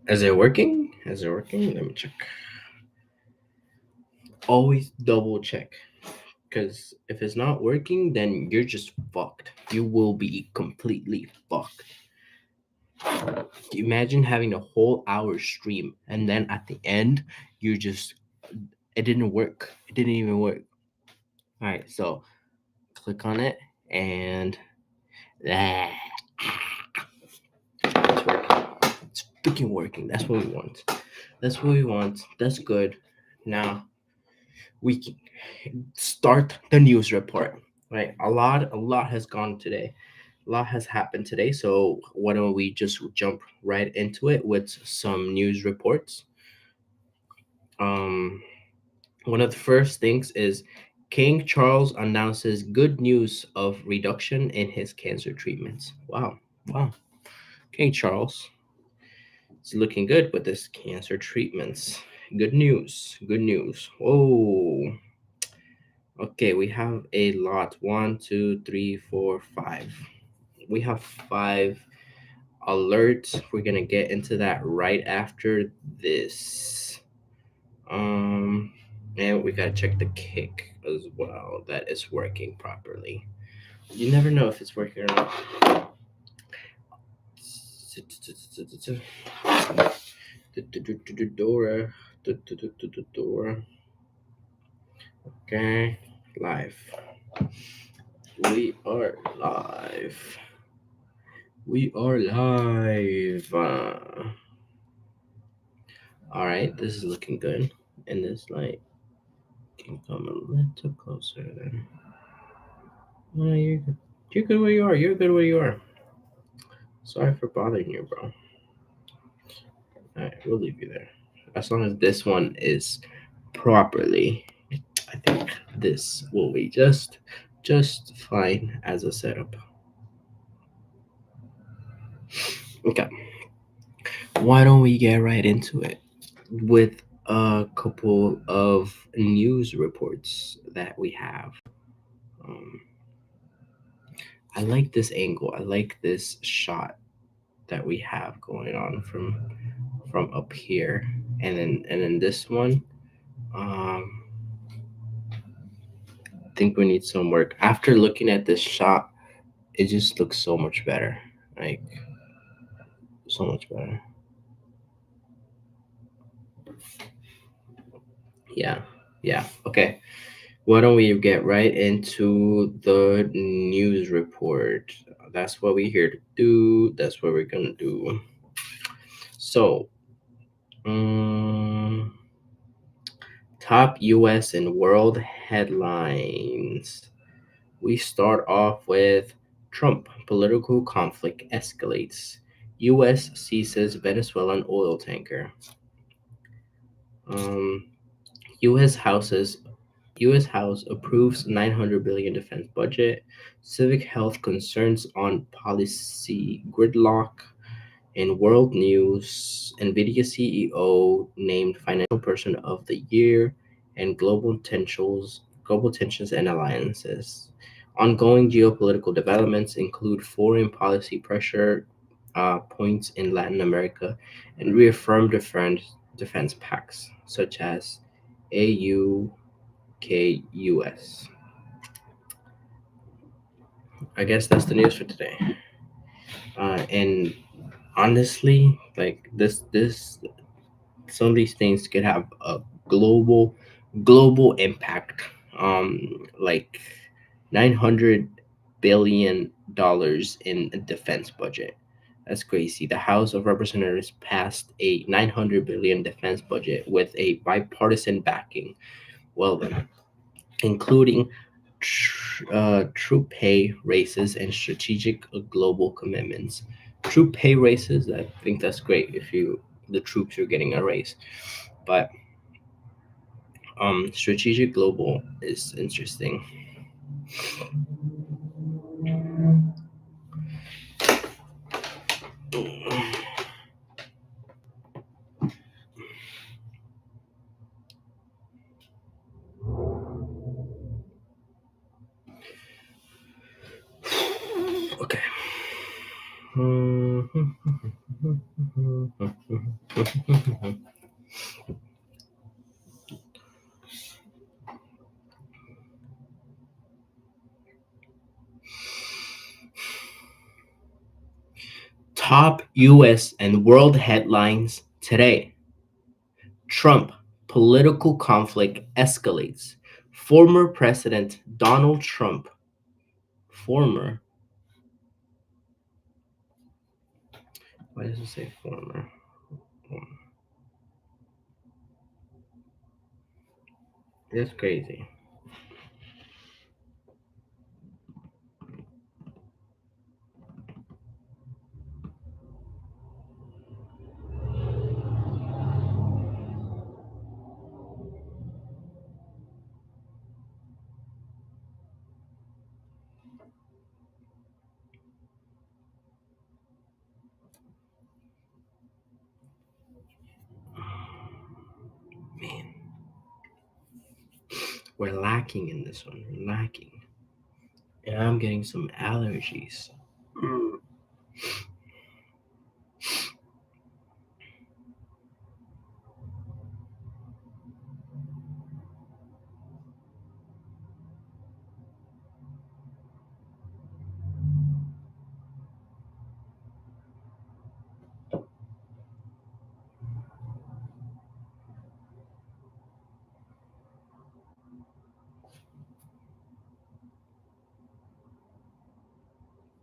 Is it working? Is it working? Let me check. Always double check. Because if it's not working, then you're just fucked. You will be completely fucked. Imagine having a whole hour stream and then at the end, you just, it didn't work. It didn't even work. All right, so click on it and ah, it's working. It's freaking working. That's what we want. That's what we want. That's good. Now we can start the news report. Right, a lot has gone today. A lot has happened today. So why don't we just jump right into it with some news reports? Um, One of the first things is King Charles announces good news of reduction in his cancer treatments. Wow, wow. King Charles is looking good with his cancer treatments. Good news, good news. Oh, okay. We have a lot. One, two, three, four, five. We have five alerts. We're gonna get into that right after this. Um, and we gotta check the kick as well that it's working properly. You never know if it's working or not. Dora, Dora. Okay, live. We are live. We are live. All right, this is looking good. And this light can come a little closer then. Oh, you're good. You're good where you are. You're good where you are. Sorry for bothering you, bro. Alright, we'll leave you there. As long as this one is properly, I think this will be just fine as a setup. Okay. Why don't we get right into it with a couple of news reports that we have. Um, I like this angle. I like this shot that we have going on from up here, and then this one. Um, I think we need some work. After looking at this shot, it just looks so much better. Like so much better. Yeah. Yeah. Okay. Why don't we get right into the news report? That's what we're here to do. That's what we're gonna do. So, um, top U.S. and world headlines. We start off with Trump political conflict escalates. U.S. seizes Venezuelan oil tanker. Um, U.S. U.S. House approves 900 billion defense budget. Civic health concerns on policy gridlock. In world news, Nvidia CEO named Financial Person of the Year, and global tensions and alliances. Ongoing geopolitical developments include foreign policy pressure points in Latin America and reaffirmed defense pacts such as AUKUS. I guess that's the news for today. And honestly, like this some of these things could have a global impact. Like $900 billion in a defense budget. That's crazy. The House of Representatives passed a 900 billion defense budget with a bipartisan backing. Well then, including troop pay raises and strategic global commitments. Troop pay raises, I think that's great if you the troops are getting a raise, but strategic global is interesting. Okay. Top US and world headlines today. Trump, political conflict escalates. Former President Donald Trump, former, why does it say former? That's crazy. Man, we're lacking in this one. We're lacking. And I'm getting some allergies. Mm.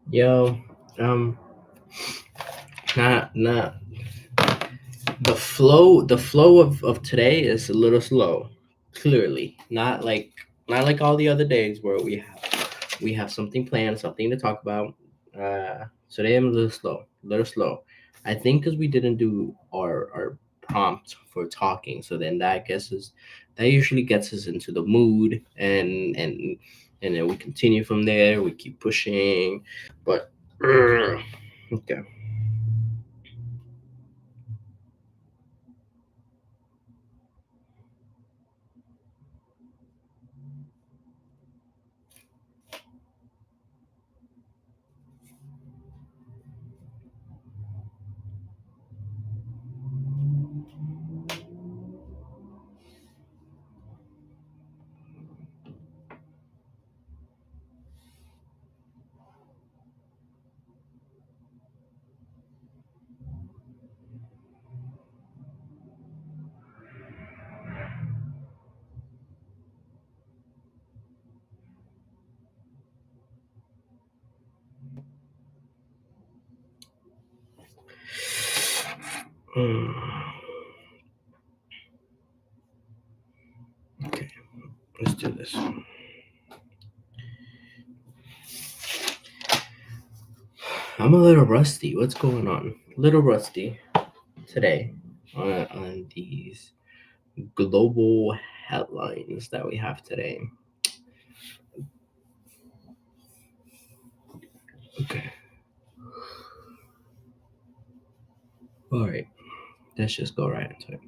Yo, um, not the flow of today is a little slow, clearly not like all the other days where we have something planned, something to talk about. Today I'm a little slow. I think because we didn't do our prompt for talking, so then that usually gets us into the mood, and then we continue from there, we keep pushing. But okay. Mm, okay, let's do this. I'm a little rusty. What's going on? A little rusty today on these global headlines that we have today. Okay. All right. Let's just go right into it.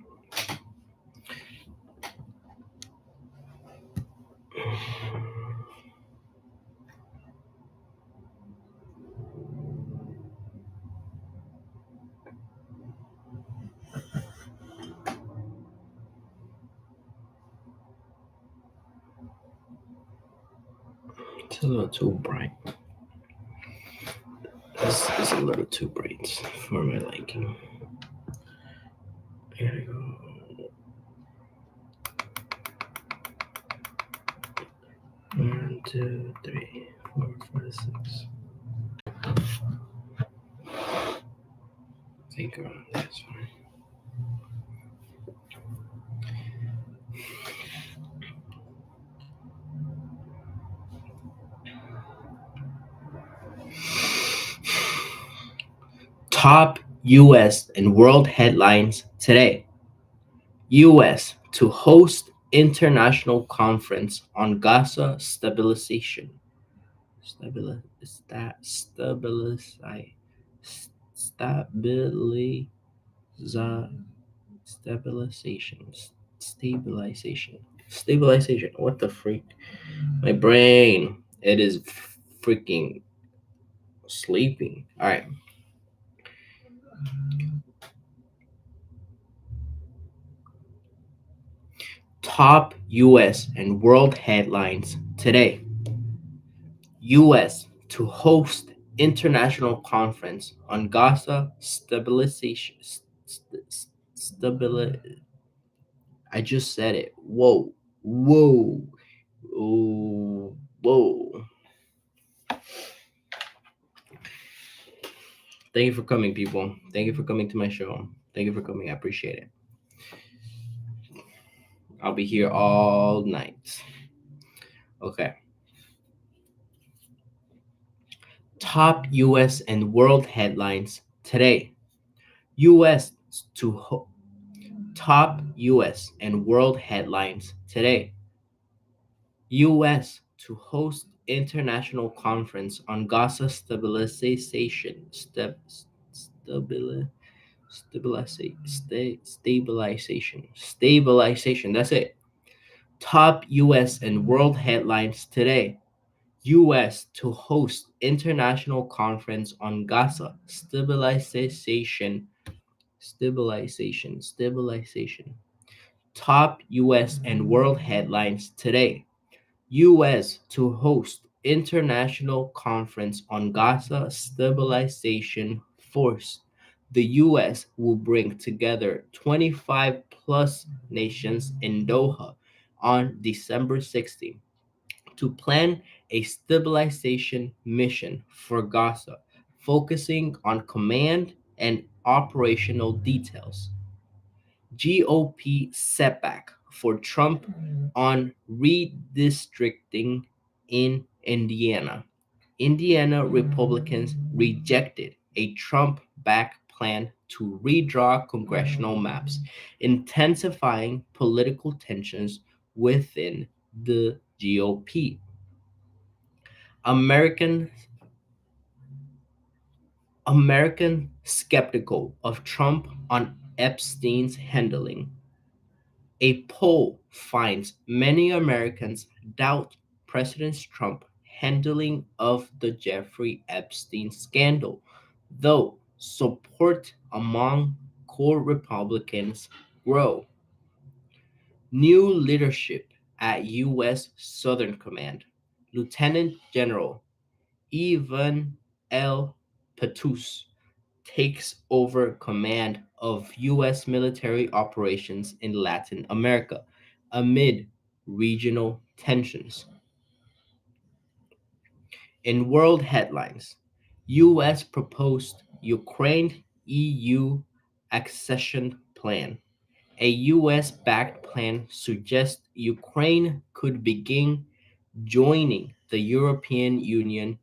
It's a little too bright. This is a little too bright for my liking. Here we go. 1, 2, 3, 4, 5, 6. I think around that's fine. Top U.S. and world headlines today. U.S. to host international conference on Gaza stabilization. Stabilize, stabilize, stabilization, stabilization. What the freak? My brain. It is freaking sleeping. All right. Top US and world headlines today. US to host international conference on Gaza stabilization. Stability. I just said it. Whoa. Whoa. Oh, whoa. Thank you for coming, people. Thank you for coming to my show. Thank you for coming. I appreciate it. I'll be here all night. Okay. Top US and world headlines today. US to top US and world headlines today. US to host international conference on Gaza stabilization. Stabilization. That's it. Top US and world headlines today. US to host international conference on Gaza stabilization. Top US and world headlines today. US to host international conference on Gaza stabilization force. The US will bring together 25 plus nations in Doha on December 16th to plan a stabilization mission for Gaza, focusing on command and operational details. GOP setback for Trump on redistricting in Indiana. Indiana Republicans rejected a Trump backed plan to redraw congressional maps, intensifying political tensions within the GOP. American American skeptical of Trump on Epstein's handling. A poll finds many Americans doubt President Trump's handling of the Jeffrey Epstein scandal, though support among core Republicans grow. New leadership at U.S. Southern Command. Lieutenant General Ivan L. Petus takes over command of U.S. military operations in Latin America amid regional tensions. In world headlines, U.S. proposed Ukraine EU accession plan. A US backed plan suggests Ukraine could begin joining the European Union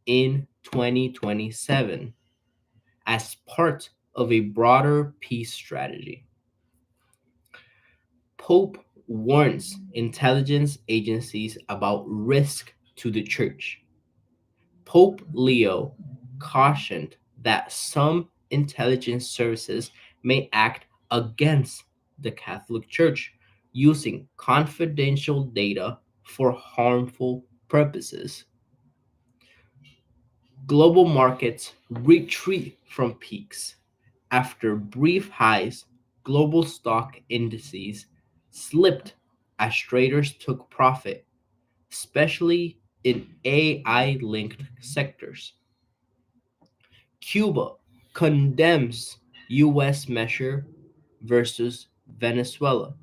in 2027 as part of a broader peace strategy. Pope warns intelligence agencies about risk to the church. Pope Leo cautioned that some intelligence services may act against the Catholic Church using confidential data for harmful purposes. Global markets retreat from peaks. After brief highs, global stock indices slipped as traders took profit, especially in AI linked sectors. Cuba condemns US measure versus Venezuela.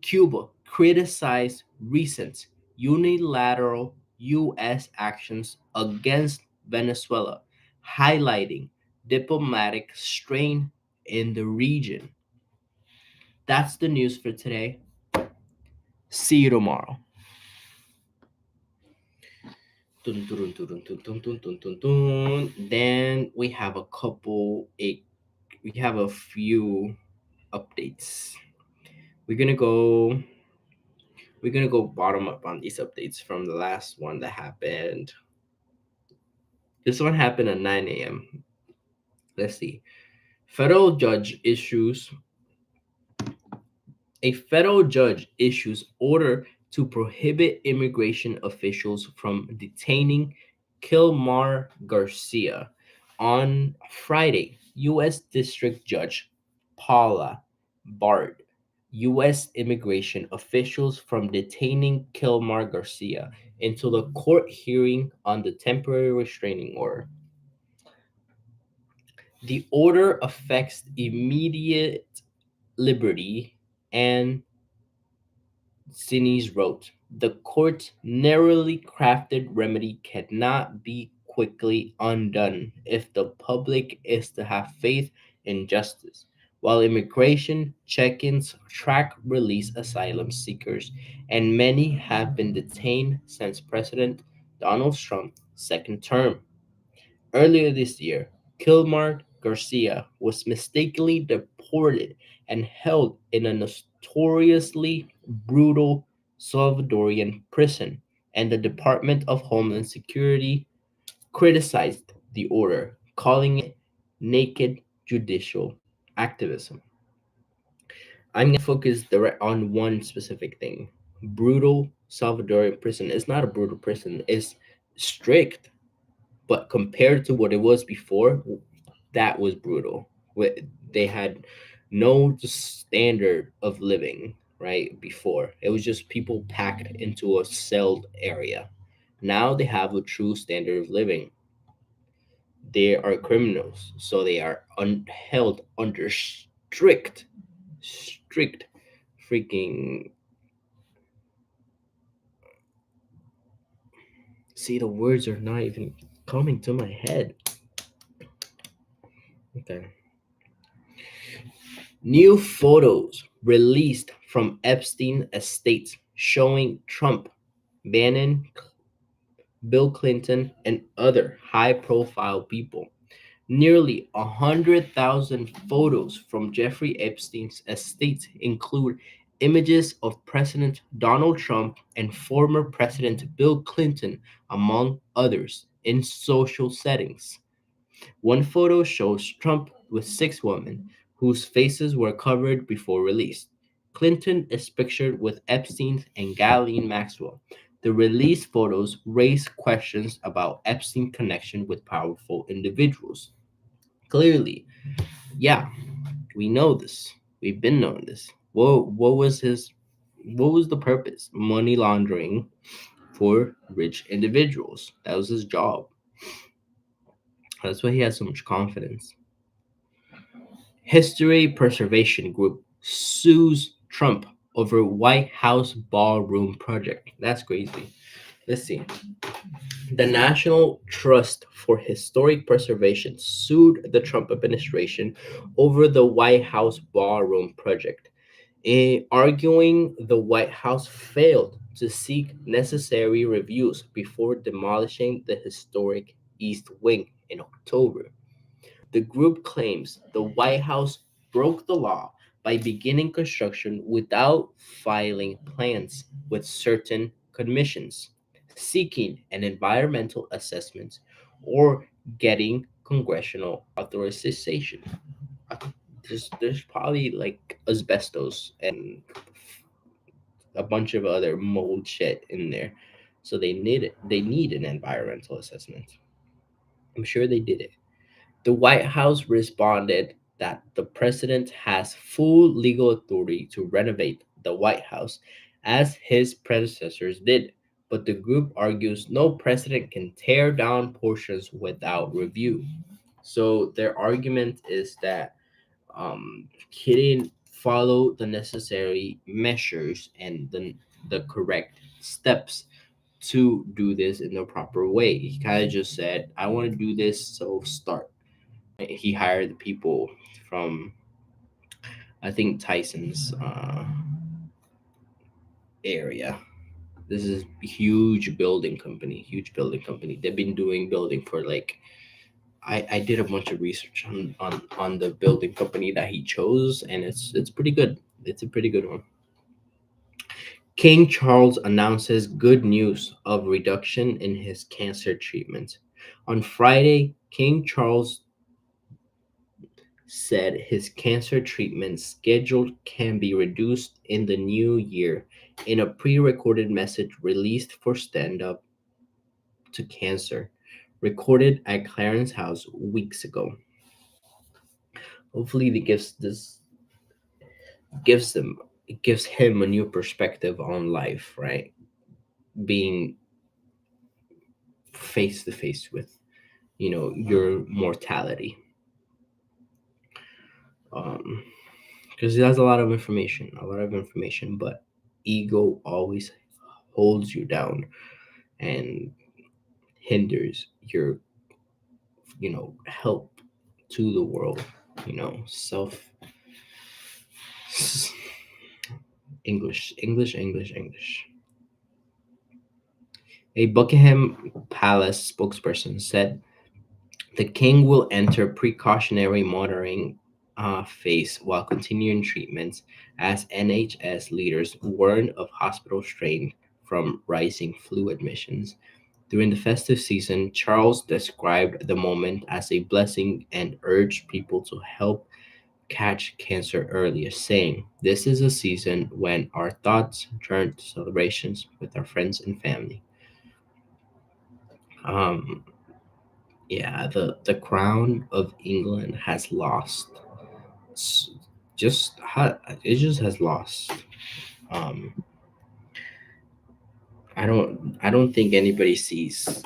Cuba criticized recent unilateral US actions against Venezuela, highlighting diplomatic strain in the region. That's the news for today. See you tomorrow. Dun, dun, dun, dun, dun, dun, dun, dun, dun, dun. Then we have we have a few updates. We're gonna go we're gonna go bottom up on these updates from the last one that happened. This one happened at 9 a.m. Let's see. Federal judge issues A federal judge issues order to prohibit immigration officials from detaining Kilmar Garcia. On Friday, U.S. District Judge Paula Bard U.S. immigration officials from detaining Kilmar Garcia until the court hearing on the temporary restraining order. The order affects immediate liberty, and Sinise wrote, the court's narrowly crafted remedy cannot be quickly undone if the public is to have faith in justice. While immigration check ins track release asylum seekers, and many have been detained since President Donald Trump's second term. Earlier this year, Kilmar Garcia was mistakenly deported and held in a notoriously brutal Salvadorian prison, and the Department of Homeland Security criticized the order, calling it naked judicial activism. I'm going to focus direct on one specific thing. Brutal Salvadorian prison is not a brutal prison, it's strict, but compared to what it was before, that was brutal. They had no standard of living, right? Before it was just people packed into a celled area. Now they have a true standard of living. They are criminals, so they are held under strict freaking. See, the words are not even coming to my head. Okay. New photos released from Epstein estate showing Trump, Bannon, Bill Clinton, and other high profile people. Nearly 100,000 photos from Jeffrey Epstein's estate include images of President Donald Trump and former President Bill Clinton, among others, in social settings. One photo shows Trump with six women whose faces were covered before release. Clinton is pictured with Epstein and Ghislaine Maxwell. The released photos raise questions about Epstein's connection with powerful individuals. Clearly, yeah, we know this. We've been knowing this. What was the purpose? Money laundering for rich individuals. That was his job. That's why he had so much confidence. History Preservation Group sues Trump over White House ballroom project. That's crazy. Let's see. The National Trust for Historic Preservation sued the Trump administration over the White House ballroom project, arguing the White House failed to seek necessary reviews before demolishing the historic East Wing in October. The group claims the White House broke the law by beginning construction without filing plans with certain commissions, seeking an environmental assessment, or getting congressional authorization. Uh, there's probably like asbestos and a bunch of other mold shit in there. So they need an environmental assessment. I'm sure they did it. The White House responded that the president has full legal authority to renovate the White House as his predecessors did, but the group argues no president can tear down portions without review. So their argument is that he didn't follow the necessary measures and the correct steps to do this in the proper way. He kind of just said, I want to do this, so start. He hired the people from, I think, Tyson's area. This is a huge building company, huge building company. They've been doing building for like, I did a bunch of research on the building company that he chose, and it's pretty good. It's a pretty good one. King Charles announces good news of reduction in his cancer treatment. On Friday, King Charles said his cancer treatment schedule can be reduced in the new year in a pre recorded message released for Stand Up to Cancer, recorded at Clarence House weeks ago. Hopefully, this gives them it gives him a new perspective on life, right? Being face to face with, your mortality. Um, because it has a lot of information, but ego always holds you down and hinders your, help to the world. Self English. A Buckingham Palace spokesperson said the king will enter precautionary monitoring phase while continuing treatments as NHS leaders warn of hospital strain from rising flu admissions. During the festive season, Charles described the moment as a blessing and urged people to help catch cancer earlier, saying, "This is a season when our thoughts turn to celebrations with our friends and family." Um, yeah, the crown of England has lost. s- it just has lost. Um, I don't think anybody sees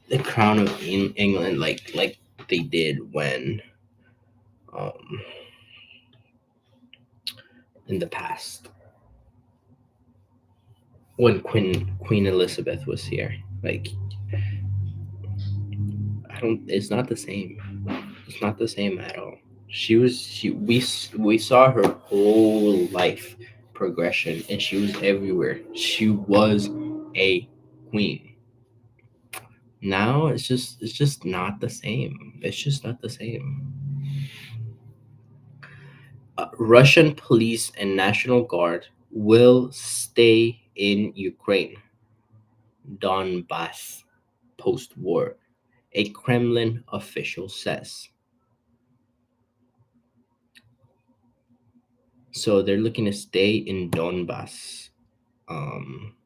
the crown of England like they did when um in the past when Queen Elizabeth was here. Like I don't. It's not the same. It's not the same at all. We saw her whole life progression, and she was everywhere. She was a queen. Now it's just not the same. It's just not the same. Russian police and National Guard will stay in Ukraine, Donbass, post-war. A Kremlin official says. So they're looking to stay in Donbass um,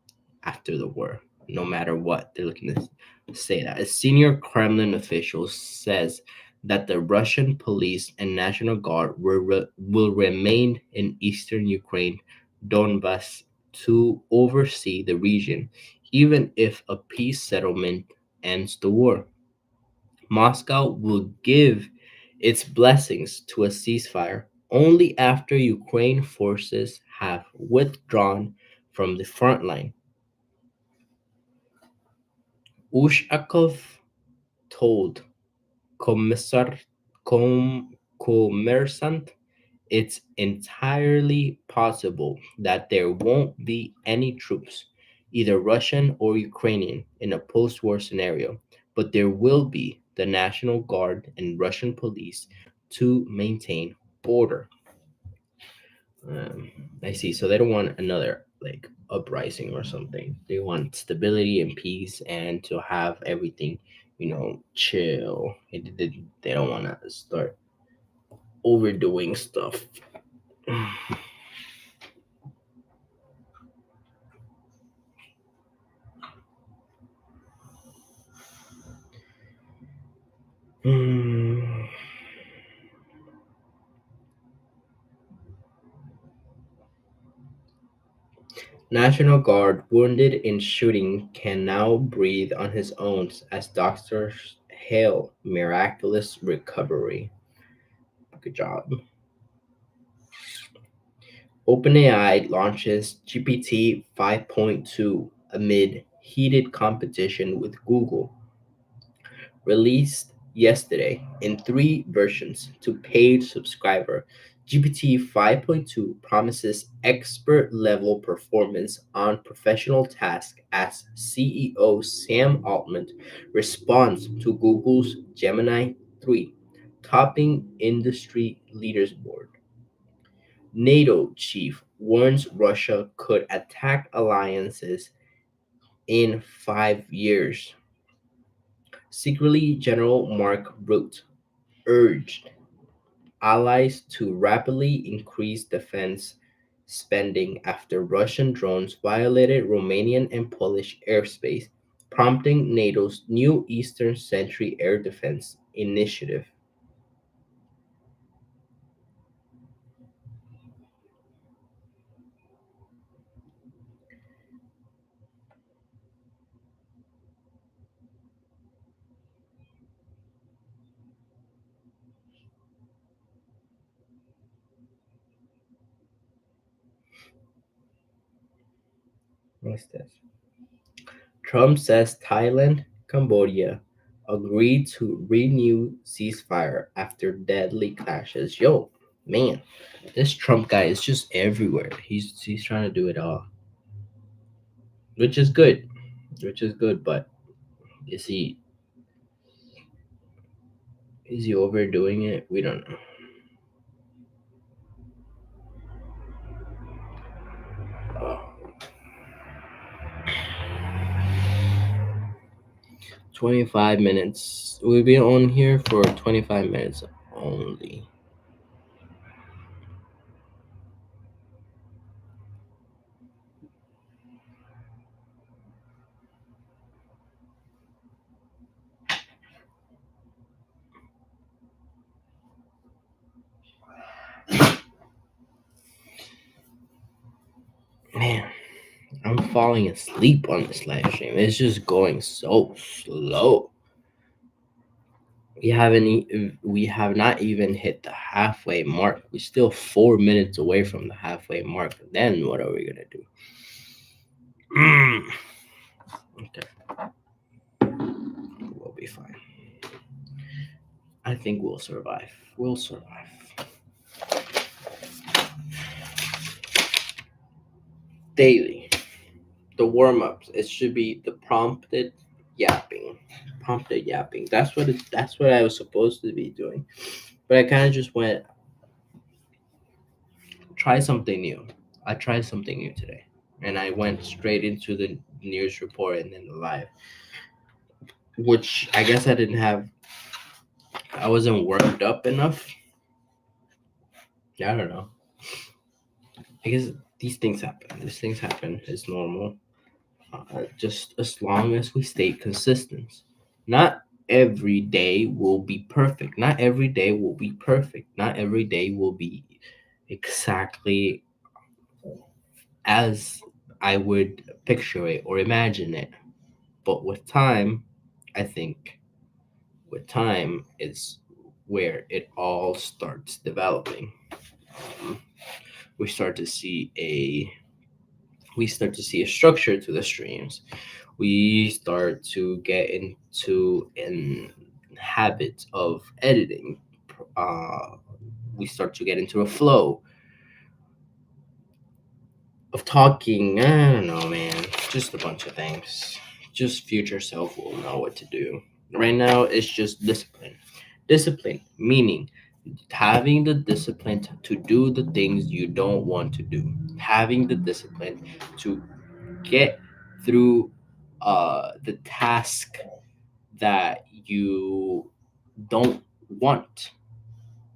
after the war, no matter what. They're looking to say that. A senior Kremlin official says that the Russian police and National Guard will remain in eastern Ukraine, Donbass, to oversee the region, even if a peace settlement ends the war. Moscow will give its blessings to a ceasefire only after Ukraine forces have withdrawn from the front line. Ushakov told Commissar, Commersant it's entirely possible that there won't be any troops, either Russian or Ukrainian, in a post war scenario, but there will be the National Guard and Russian police to maintain order. Um, I see. So they don't want another like uprising or something. They want stability and peace and to have everything, chill. They don't want to start overdoing stuff. Hmm. National Guard wounded in shooting can now breathe on his own as doctors hail miraculous recovery. Good job. OpenAI launches GPT 5.2 amid heated competition with Google. Released yesterday in three versions to paid subscriber, GPT 5.2 promises expert level performance on professional tasks as CEO Sam Altman responds to Google's Gemini 3, topping industry leaders board. NATO chief warns Russia could attack alliances in 5 years. Secretly, General Mark Rutte urged allies to rapidly increase defense spending after Russian drones violated Romanian and Polish airspace, prompting NATO's new Eastern Century Air Defense Initiative. What's this? Trump says Thailand, Cambodia agreed to renew ceasefire after deadly clashes. Yo, man, this Trump guy is just everywhere. He's trying to do it all, which is good, which is good. But is he overdoing it? We don't know. 25 minutes. We'll be on here for 25 minutes only. Man, I'm falling asleep on this live stream. It's just going so slow. We have not even hit the halfway mark. We're still 4 minutes away from the halfway mark. Then what are we gonna do? Okay, we'll be fine. I think we'll survive. We'll survive. Daily, the warm ups. It should be the yapping. Prompted yapping. That's what I was supposed to be doing. But I kind of just went try something new. I tried something new today, and I went straight into the news report and then the live, which I guess I didn't have. I wasn't worked up enough. I don't know. I guess these things happen. These things happen. It's normal. Just as long as we stay consistent. Not every day will be perfect. Not every day will be perfect. Not every day will be exactly as I would picture it or imagine it. But with time, I think with time is where it all starts developing. Um, we start to see a we start to see a structure to the streams. We start to get into an habit of editing. Uh, we start to get into a flow of talking. I don't know, man. Just a bunch of things. Just future self will know what to do. Right now, it's just discipline. Discipline, meaning having the discipline to do the things you don't want to do. Having the discipline to get through the task that you don't want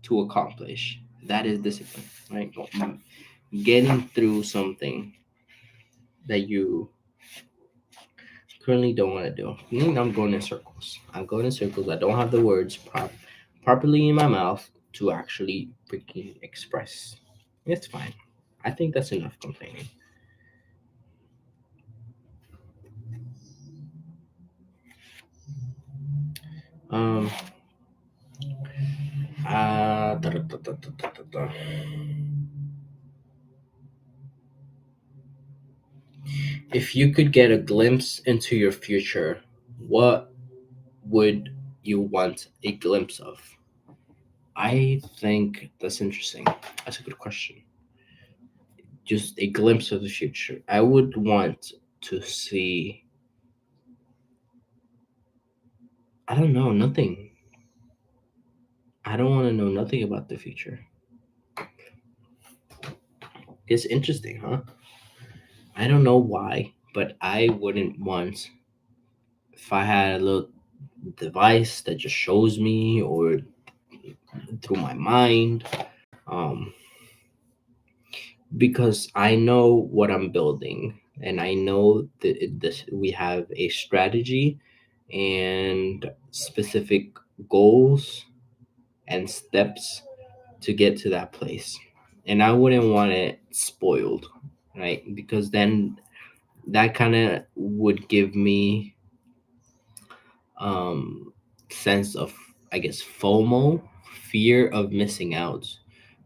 to accomplish. That is discipline, right? Getting through something that you currently don't want to do. I'm going in circles. I'm going in circles. I don't have the words properly in my mouth to actually freaking express. It's fine. I think that's enough complaining. Um. Da, da, da, da, da, da, da. If you could get a glimpse into your future, what would you want a glimpse of? I think that's interesting. That's a good question. Just a glimpse of the future. I would want to see, I don't know, nothing. I don't want to know nothing about the future. It's interesting, huh? I don't know why, but I wouldn't want if I had a little device that just shows me or through my mind. Um, because I know what I'm building and I know that this we have a strategy and specific goals and steps to get to that place. And I wouldn't want it spoiled, right? Because then that kind of would give me um sense of, I guess, FOMO, fear of missing out,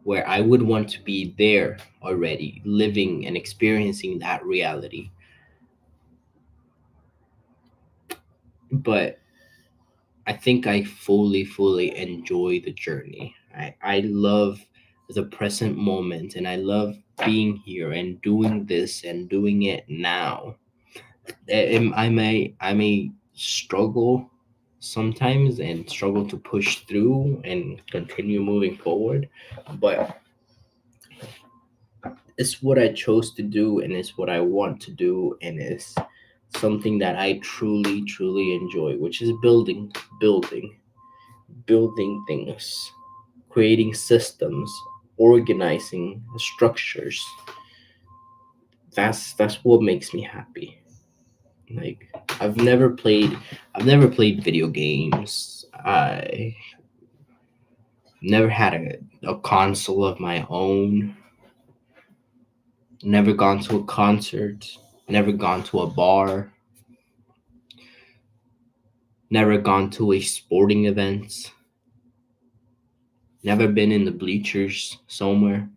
where I would want to be there already living and experiencing that reality. but I think I fully enjoy the journey. I love the present moment, and I love being here and doing this and doing it now. I may struggle sometimes and struggle to push through and continue moving forward, but it's what I chose to do, and it's what I want to do, and it's something that I truly enjoy, which is building, building things, creating systems, organizing structures. That's what makes me happy. Like I've never played I've never played video games. I never had a console of my own. Never gone to a concert. Never gone to a bar. Never gone to a sporting event. Never been in the bleachers somewhere.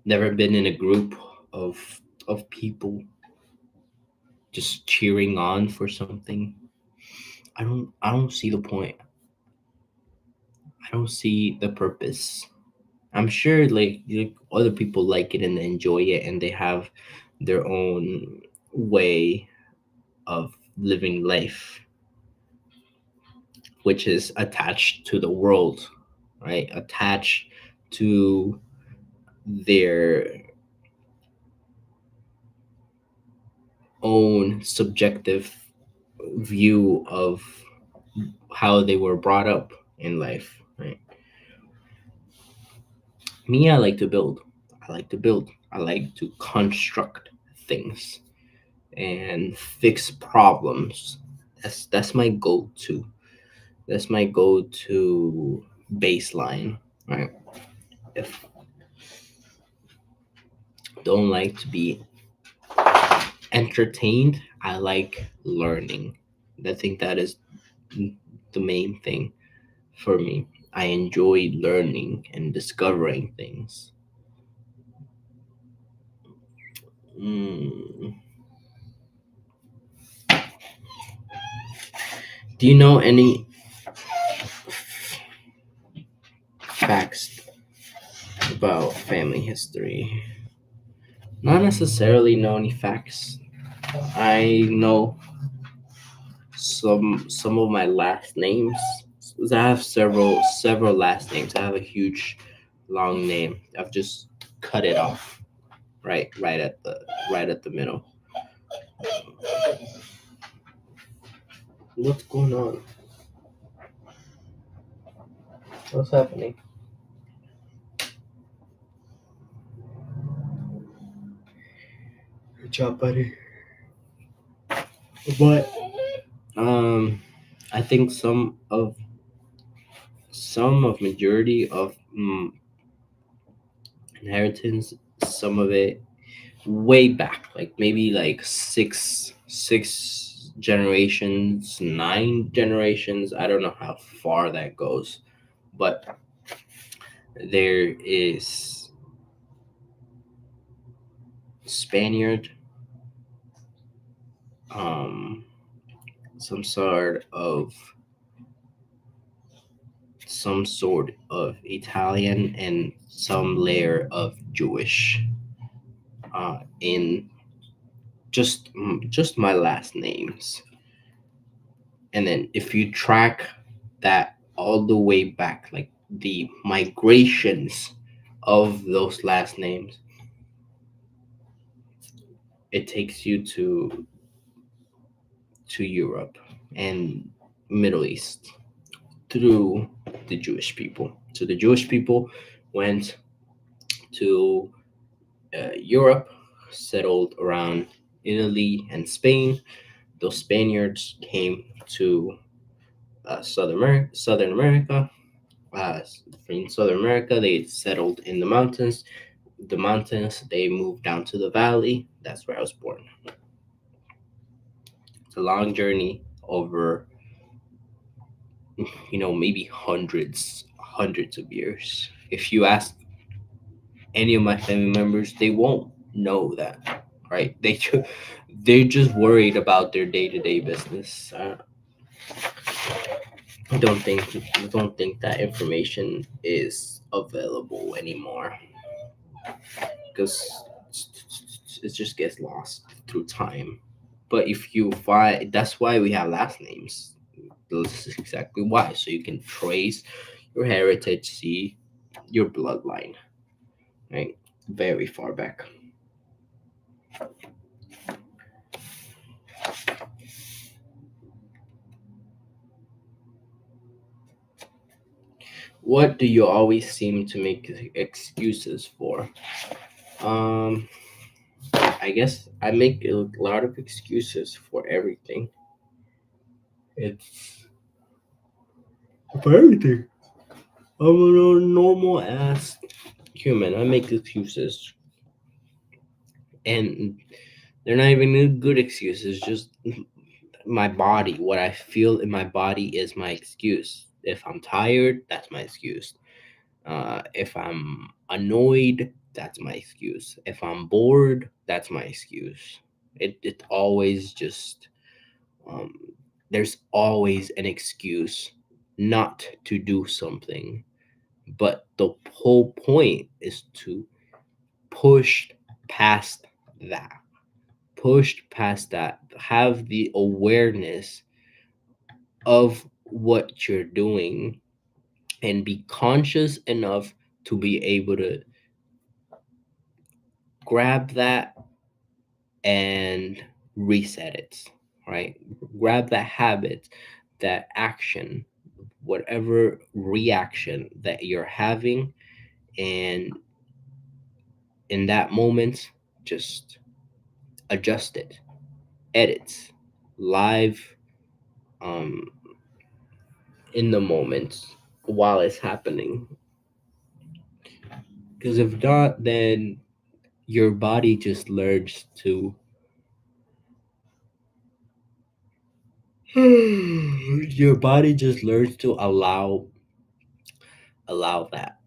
Never been in a group of people just cheering on for something. I don't see the point. I don't see the purpose. I'm sure like other people like it and enjoy it, and they have their own way of living life, which is attached to the world, right? Attached to their own subjective view of how they were brought up in life, right? Me, I like to build. I like to build. I like to construct things and fix problems. That's my go-to. That's my go-to baseline, right? If don't like to be entertained, I like learning. I think that is the main thing for me. I enjoy learning and discovering things. Mm. Do you know any facts about family history? Not necessarily know any facts. I know some of my last names. I have several last names. I have a huge long name. I've just cut it off right at the middle. What's going on? What's happening? Good job, buddy. But I think some of majority of inheritance, some of it way back, like maybe like six generations, nine generations. I don't know how far that goes, but there is Spaniard, um, some sort of Italian, and some layer of Jewish in just my last names. And then if you track that all the way back, like the migrations of those last names, it takes you to Europe and Middle East through the Jewish people. So the Jewish people went to Europe, settled around Italy and Spain. Those Spaniards came to Southern America. Uh, in Southern America, they settled in the mountains. The mountains, they moved down to the valley. That's where I was born. It's a long journey over, maybe hundreds of years. If you ask any of my family members, they won't know that. right? They're just worried about their day-to-day business. I don't think that information is available anymore because it just gets lost through time. But if you find, that's why we have last names. This is exactly why, so you can trace your heritage, see your bloodline, right? Very far back. What do you always seem to make excuses for? Um, I guess I make a lot of excuses for everything. It's for everything. I'm a normal ass human. I make excuses, and they're not even good excuses. Just my body, what I feel in my body is my excuse. If I'm tired, that's my excuse. If I'm annoyed, that's my excuse. If I'm bored, that's my excuse. It always just um, there's always an excuse not to do something, but the whole point is to push past that. Push past that. Have the awareness of what you're doing and be conscious enough to be able to grab that and reset it, right? Grab that habit, that action, whatever reaction that you're having, and in that moment, just adjust it, edit, live, um, in the moment while it's happening. Because if not, then your body just learns to your body just learns to allow that,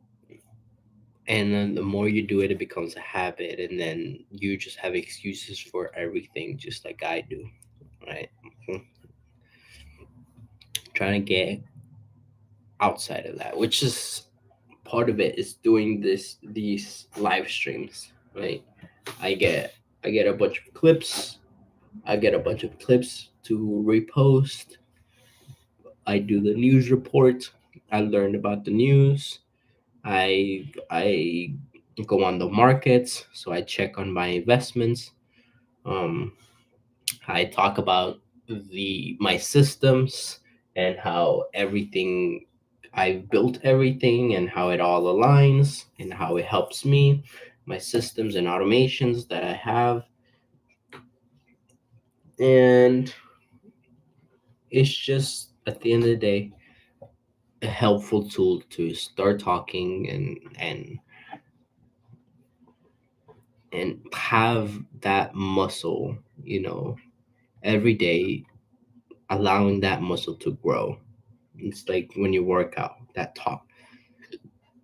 and then the more you do it, it becomes a habit, and then you just have excuses for everything, just like I do, right? Mhm. Trying to get outside of that, which is part of it, is doing these live streams, right? I get a bunch of clips. I get a bunch of clips to repost. I do the news report. I learned about the news. I go on the markets, so I check on my investments. Um, I talk about the my systems and how everything I've built everything and how it all aligns and how it helps me, my systems and automations that I have, and it's just at the end of the day a helpful tool to start talking and have that muscle, every day, allowing that muscle to grow. It's like when you work out,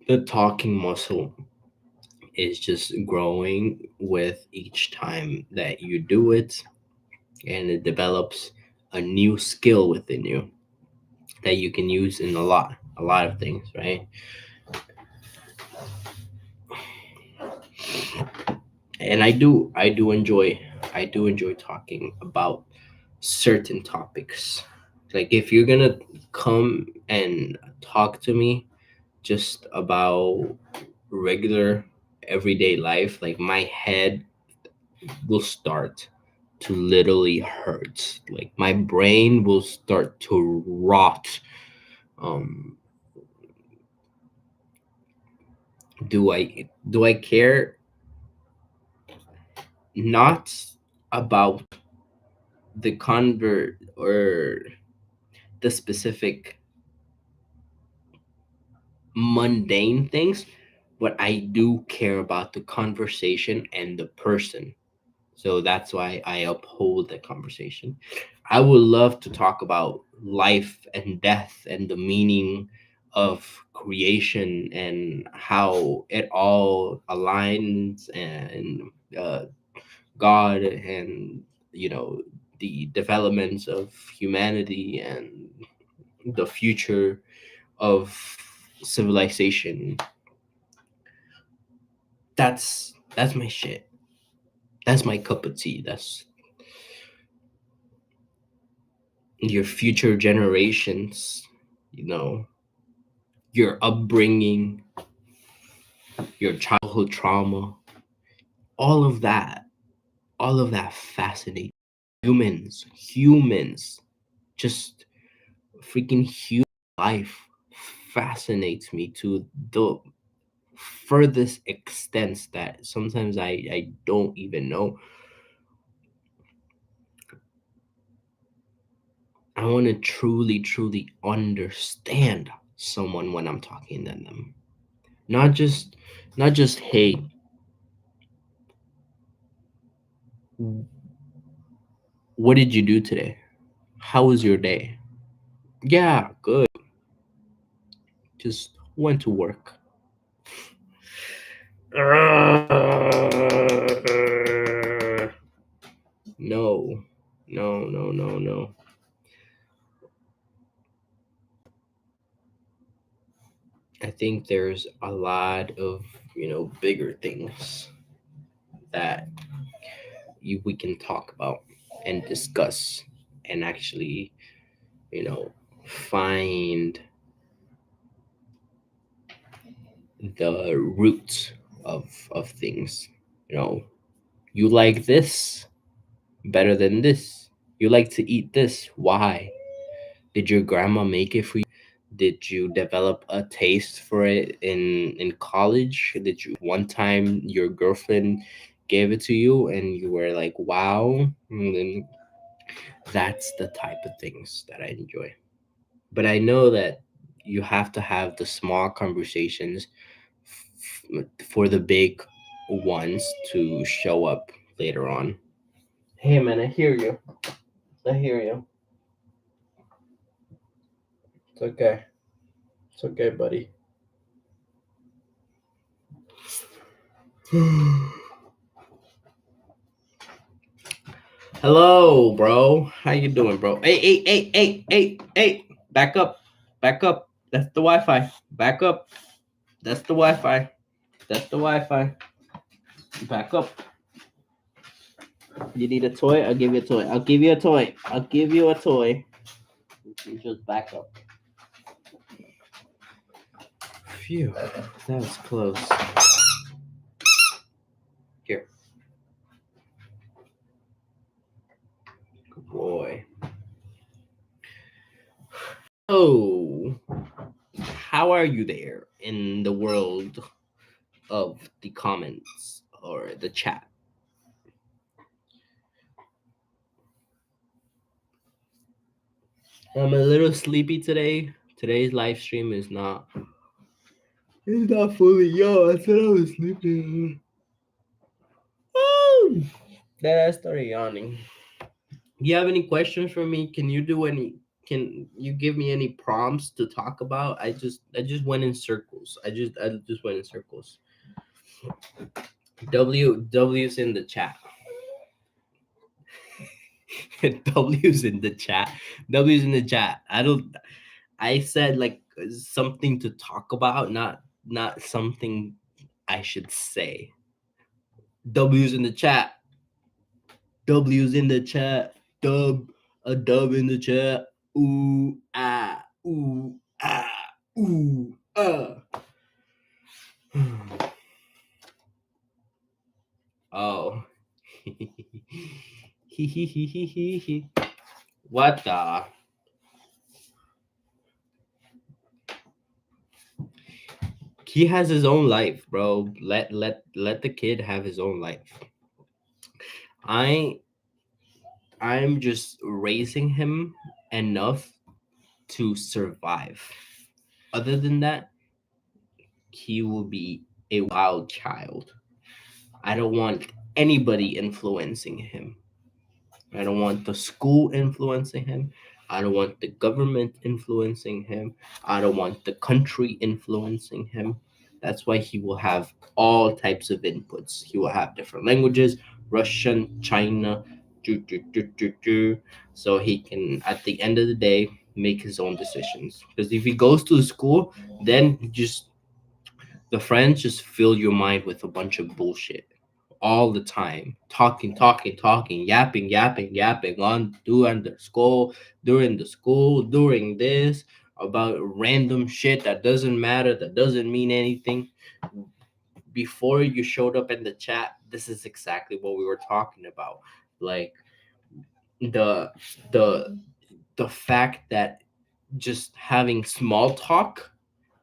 the talking muscle is just growing with each time that you do it, and it develops a new skill within you that you can use in a lot of things, right? And I do enjoy talking about certain topics. Like if you're gonna come and talk to me just about regular everyday life, like my head will start to literally hurt. Like my brain will start to rot. Um, do I care? Not about the convert or the specific mundane things, but I do care about the conversation and the person. So that's why I uphold the conversation. I would love to talk about life and death and the meaning of creation and how it all aligns and uh, God and you know the developments of humanity and the future of civilization. That's my shit. That's my cup of tea. That's your future generations, you know, your upbringing, your childhood trauma, all of that, all of that fascinates humans, just freaking human life fascinates me to the furthest extents that sometimes I don't even know. I want to truly understand someone when I'm talking to them. Not just hey, what did you do today? How was your day? Yeah, good. Just went to work. No, no. I think there's a lot of, bigger things that we can talk about and discuss and actually, you know, find the roots of things. You know, you like this better than this. You like to eat this. Why? Did your grandma make it for you? Did you develop a taste for it in college? Did you one time your girlfriend gave it to you and you were like, wow? And then that's the type of things that I enjoy. But I know that you have to have the small conversations for the big ones to show up later on. Hey man, I hear you. I hear you. It's okay. It's okay, buddy. Hello, bro. How you doing, bro? Hey. Back up. Back up. That's the Wi-Fi. Back up. That's the Wi-Fi. That's the Wi-Fi. Back up. You need a toy? I'll give you a toy. I'll give you a toy. I'll give you a toy. You just back up. Phew. That was close. Here. Good boy. Oh, how are you there in the world of the comments or the chat? I'm a little sleepy today. Today's live stream is not. It's not fully. Yo, I said I was sleeping. Oh, then I started yawning. Do you have any questions for me? Can you do any? Can you give me any prompts to talk about? I just went in circles. I just went in circles. W's in the chat. W's in the chat. W's in the chat. I don't. I said like something to talk about, not something I should say. W's in the chat. W's in the chat. A dub in the chat. Ooh ah ooh ah. Oh. What the? He has his own life, bro. Let the kid have his own life. I I'm just raising him enough to survive. Other than that, he will be a wild child. I don't want anybody influencing him. I don't want the school influencing him. I don't want the government influencing him. I don't want the country influencing him. That's why he will have all types of inputs. He will have different languages, Russian, China, do, do, do, do, do, so he can, at the end of the day, make his own decisions. Because if he goes to the school, then just the friends just fill your mind with a bunch of bullshit all the time, talking, talking, talking, yapping, yapping, yapping on during the school, during this about random shit that doesn't matter, that doesn't mean anything. Before you showed up in the chat, this is exactly what we were talking about. Like the the the fact that just having small talk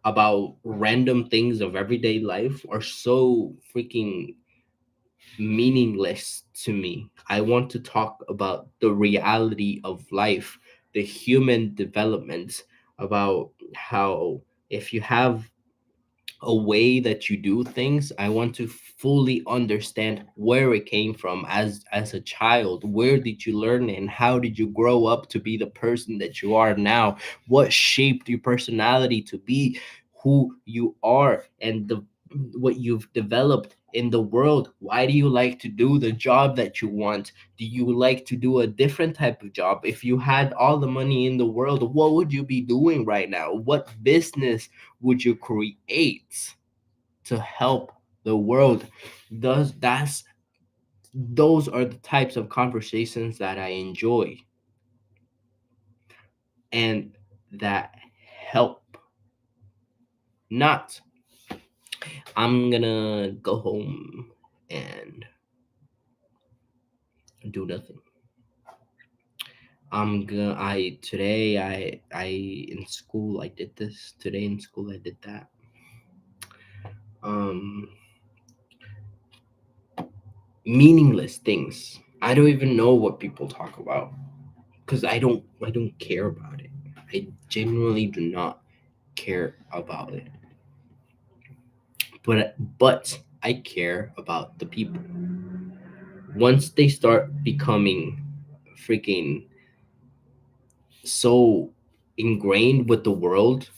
about random things of everyday life are so freaking meaningless to me. I want to talk about the reality of life, the human development, about how if you have a way that you do things, I want to fully understand where it came from as a child. Where did you learn it, and how did you grow up to be the person that you are now? What shaped your personality to be who you are, and the what you've developed in the world? Why do you like to do the job that you want? Do you like to do a different type of job? If you had all the money in the world, what would you be doing right now? What business would you create to help the world? Those are the types of conversations that I enjoy and that help. Not I'm gonna go home and do nothing. I today I in school I did this. Today in school I did that. Um Meaningless things. I don't even know what people talk about because I don't care about it. I genuinely do not care about it. But I care about the people. Once they start becoming freaking so ingrained with the world,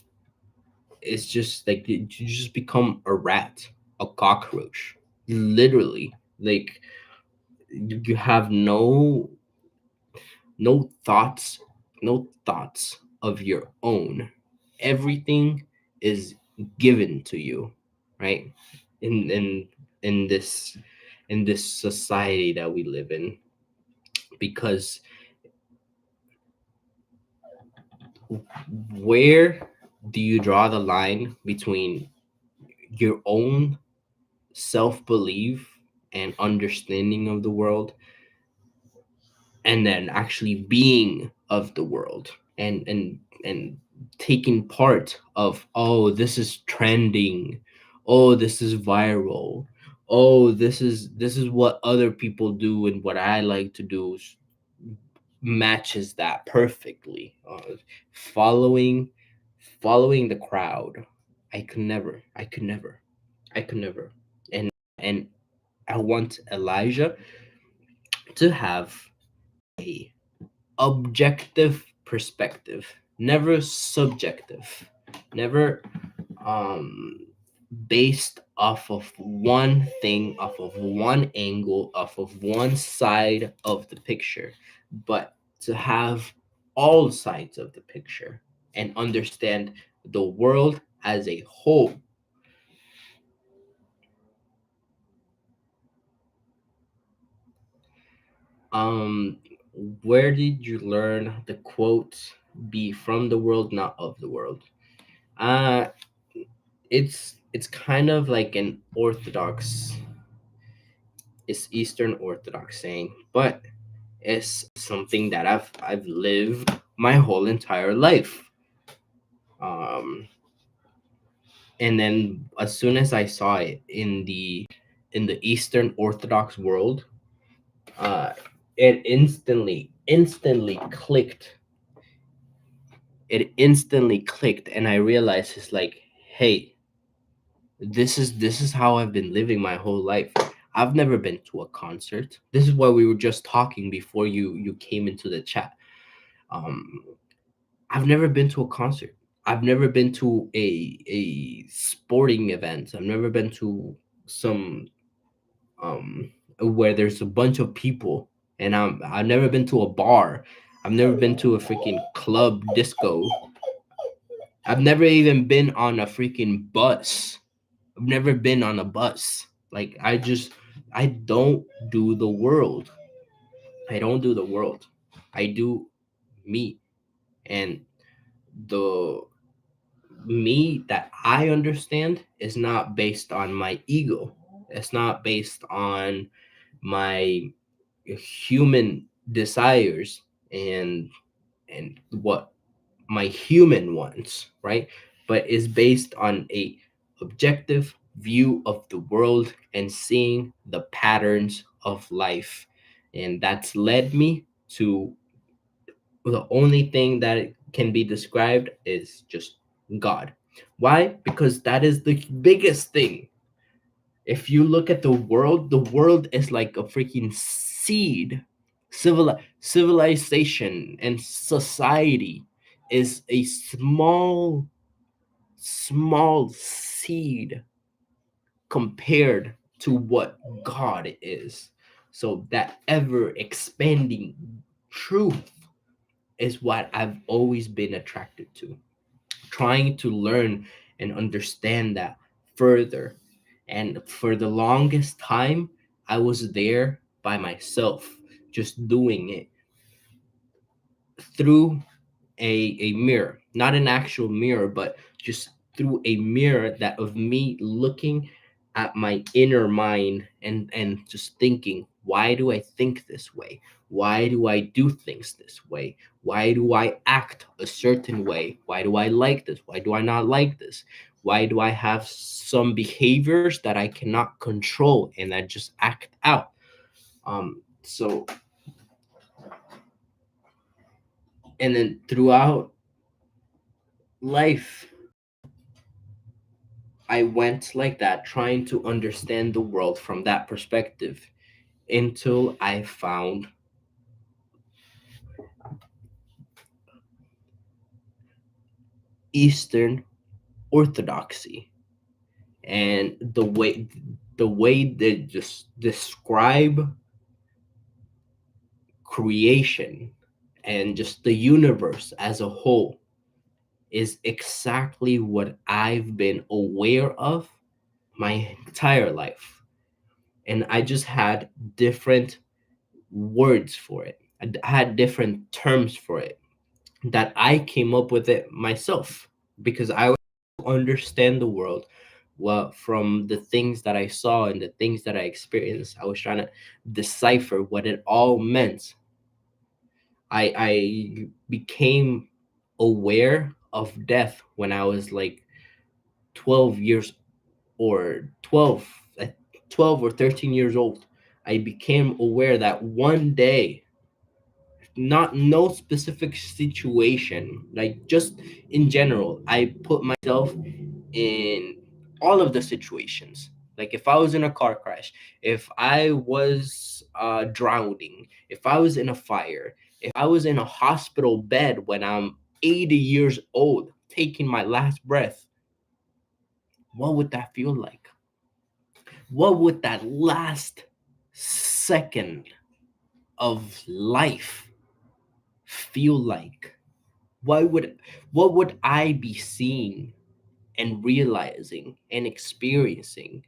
it's just like you just become a rat, a cockroach. Literally. Like you have no thoughts, no thoughts of your own. Everything is given to you, right? In this in this society that we live in, because where do you draw the line between your own self-belief and understanding of the world, and then actually being of the world, and taking part of, oh, this is trending, oh, this is viral, oh, this is what other people do, and what I like to do matches that perfectly. Following following the crowd. I could never and I want Elijah to have a objective perspective, never subjective, never um based off of one thing, off of one angle, off of one side of the picture, but to have all sides of the picture and understand the world as a whole. um where did you learn the quote, be from the world, not of the world? uh it's kind of like an orthodox, it's Eastern Orthodox saying, but it's something that I've lived my whole entire life. Um, and then as soon as I saw it in the Eastern Orthodox world, uh, it instantly clicked. It instantly clicked, and I realized it's like, hey, this is how I've been living my whole life. I've never been to a concert. This is what we were just talking before you came into the chat. Um, I've never been to a concert. I've never been to a sporting event. I've never been to some where there's a bunch of people, and I've never been to a bar. I've never been to a freaking club disco. I've never even been on a freaking bus. I've never been on a bus. Like I don't do the world. I don't do the world. I do me. And the me that I understand is not based on my ego. It's not based on my human desires and what my human wants, right? But is based on a objective view of the world and seeing the patterns of life. And that's led me to the only thing that can be described is just God. Why? Because that is the biggest thing. If you look at the world is like a freaking seed. Civilization and society is a small seed compared to what God is. So that ever expanding truth is what I've always been attracted to. Trying to learn and understand that further. And for the longest time, I was there by myself, just doing it through a mirror, not an actual mirror, but just through a mirror that of me looking at my inner mind and just thinking, why do I think this way? Why do I do things this way? Why do I act a certain way? Why do I like this? Why do I not like this? Why do I have some behaviors that I cannot control and I just act out? So and then throughout life I went like that, trying to understand the world from that perspective until I found Eastern Orthodoxy and the way they just describe creation and just the universe as a whole is exactly what I've been aware of my entire life. And I just had different words for it. I had different terms for it that I came up with it myself because I understand the world well from the things that I saw and the things that I experienced. I was trying to decipher what it all meant. I became aware of death when I was like 12 years or 12 or 13 years old. I became aware that one day, not no specific situation, like just in general, I put myself in all of the situations. Like if I was in a car crash, if I was drowning, if I was in a fire, if I was in a hospital bed when I'm 80 years old taking my last breath, what would that feel like? What would that last second of life feel like? What would I be seeing and realizing and experiencing?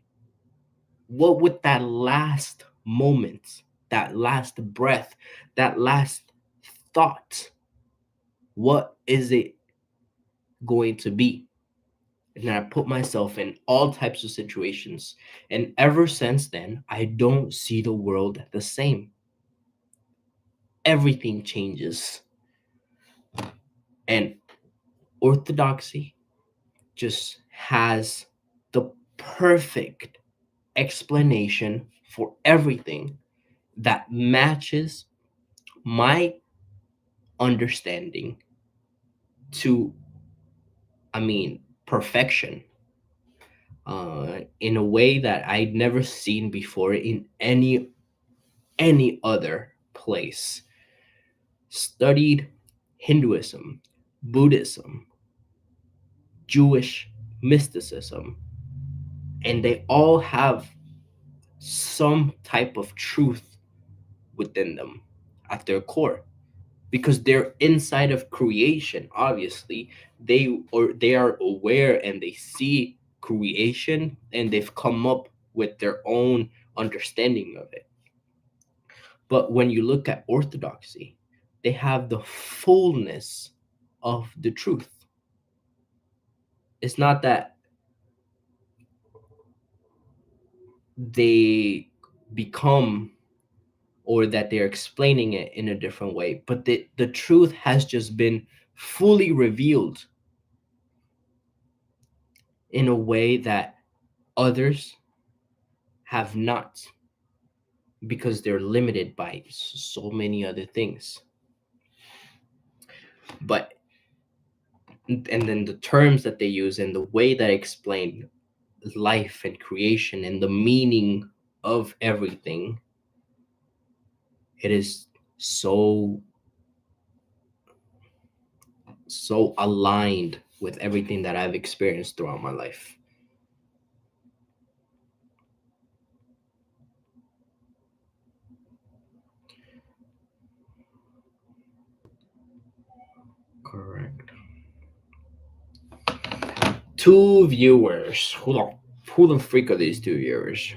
What would that last moment, that last breath, that last thought, what is it going to be? And then I put myself in all types of situations. And ever since then, I don't see the world the same. Everything changes. And orthodoxy just has the perfect explanation for everything that matches my understanding to, I mean, perfection, in a way that I'd never seen before in any other place. Studied Hinduism, Buddhism, Jewish mysticism, and they all have some type of truth within them at their core, because they're inside of creation. Obviously they are aware and they see creation, and they've come up with their own understanding of it. But when you look at orthodoxy, they have the fullness of the truth. It's not that they become, or that they're explaining it in a different way, but the truth has just been fully revealed in a way that others have not, because they're limited by so many other things. But and then the terms that they use and the way that I explain life and creation and the meaning of everything, it is so so aligned with everything that I've experienced throughout my life. Correct. Two viewers. Who the freak are these two viewers?